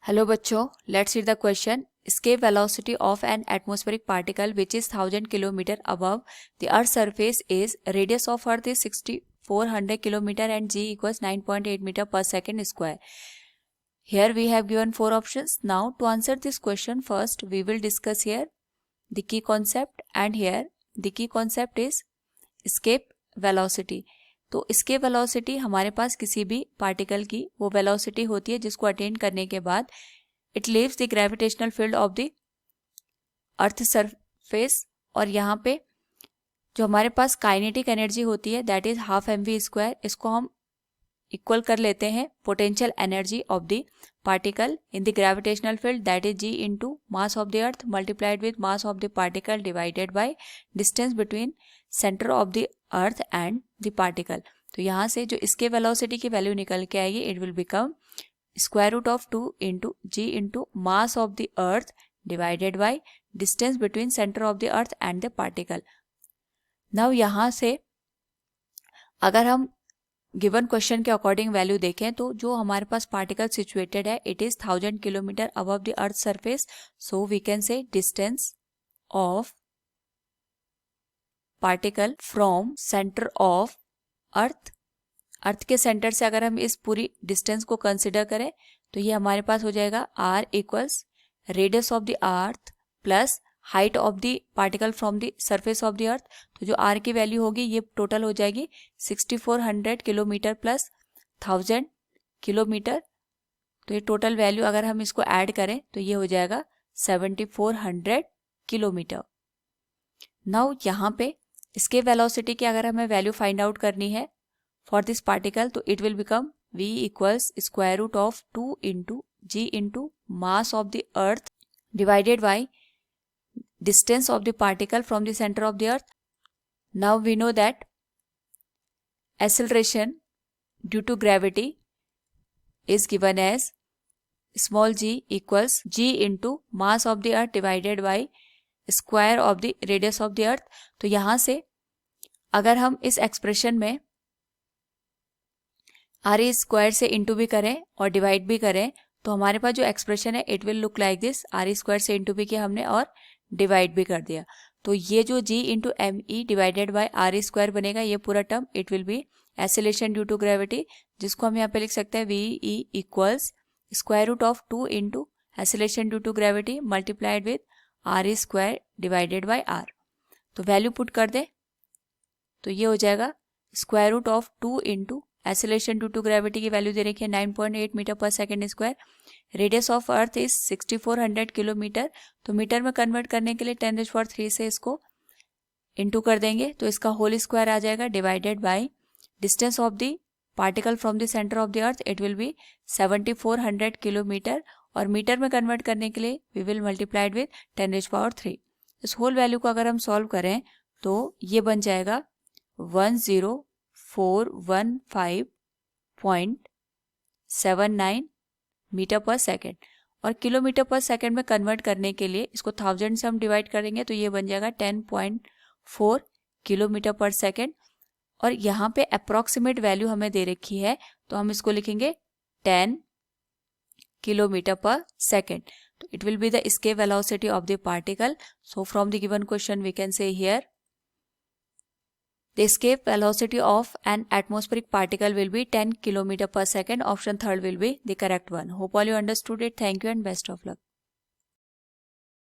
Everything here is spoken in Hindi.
हेलो बच्चों, let's read the question. Escape velocity of an atmospheric particle which is 1000 kilometer above the Earth's surface is radius of Earth is 6400 kilometer and g equals 9.8 meter per second square. Here we have given four options. Now to answer this question, first we will discuss here the key concept, and here the key concept is escape velocity. तो escape velocity हमारे पास किसी भी पार्टिकल की वो वेलोसिटी होती है जिसको अटेन करने के बाद it leaves the gravitational field of the earth surface, और यहाँ पे जो हमारे पास काइनेटिक एनर्जी होती है दैट इज हाफ mv². इसको हम इक्वल कर लेते हैं potential energy of the particle in the gravitational field that is g into mass of the earth multiplied with mass of the particle divided by distance between centre of the earth and the particle. तो यहाँ से जो इसके वेलोसिटी की वैल्यू निकल के आएगी it will become square root of 2 into G into mass of the earth divided by distance between centre of the earth and the particle. Now यहाँ से अगर हम गिवन क्वेश्चन के अकॉर्डिंग वैल्यू देखें तो जो हमारे पास पार्टिकल सिचुएटेड है it is 1000 kilometre above the earth surface. So we can say distance of particle from centre of earth. Earth के सेंटर से अगर हम इस पूरी डिस्टेंस को कंसिडर करें तो ये हमारे पास हो जाएगा r equals radius of the earth plus height of the particle from the surface of the अर्थ. तो जो r की वैल्यू होगी ये टोटल हो जाएगी 6400 किलोमीटर प्लस 1000 किलोमीटर. तो ये टोटल वैल्यू अगर हम इसको ऐड करें तो ये हो जाएगा 7400 किलोमीटर. नाउ यहाँ पे इसके वेलोसिटी की अगर हमें वैल्यू फाइंड आउट करनी है फॉर दिस पार्टिकल तो it will become v equals square root of 2 into G into mass of the earth divided by distance of the particle from the center of the earth. Now we know that acceleration due to gravity is given as small g equals g into mass of the earth divided by square of the radius of the earth. तो यहाँ से अगर हम इस एक्सप्रेशन में r स्क्वायर से इंटू भी करें और डिवाइड भी करें तो हमारे पास जो एक्सप्रेशन है it will look like this. r square से इंटू भी किया हमने और डिवाइड भी कर दिया. तो ये जो g into M E divided by R square बनेगा ये पूरा term it will be acceleration due to gravity, जिसको हम यहाँ पे लिख सकते हैं V E equals square root of 2 into acceleration due to gravity multiplied with R square divided by R. तो वैल्यू पुट कर दे तो ये हो जाएगा square root of 2 into acceleration due to gravity की वैल्यू दे रखी है 9.8 मीटर पर second square. Radius of earth is 6400 kilometre. तो मीटर में कन्वर्ट करने के लिए 10⁻³ से इसको इंटू कर देंगे तो इसका होल स्क्वायर आ जाएगा divided by distance of the particle from the centre of the earth it will B 7400 kilometre, और मीटर में कन्वर्ट करने के लिए वी विल मल्टीप्लाइड विद 10⁻³. इस होल वैल्यू को अगर हम सॉल्व करें तो ये बन जाएगा 10415.79 मीटर पर सेकेंड, और किलोमीटर पर सेकेंड में कन्वर्ट करने के लिए इसको 1000 से हम डिवाइड करेंगे तो ये बन जाएगा 10.4 किलोमीटर पर सेकेंड. और यहाँ पे अप्रॉक्सीमेट वैल्यू हमें दे रखी है तो हम इसको लिखेंगे 10 किलोमीटर पर सेकेंड. तो it will be the escape velocity of the particle. So from the given question we can say here the escape velocity of an atmospheric particle will be 10 km per second. Option third will be the correct one. Hope all you understood it. Thank you and best of luck.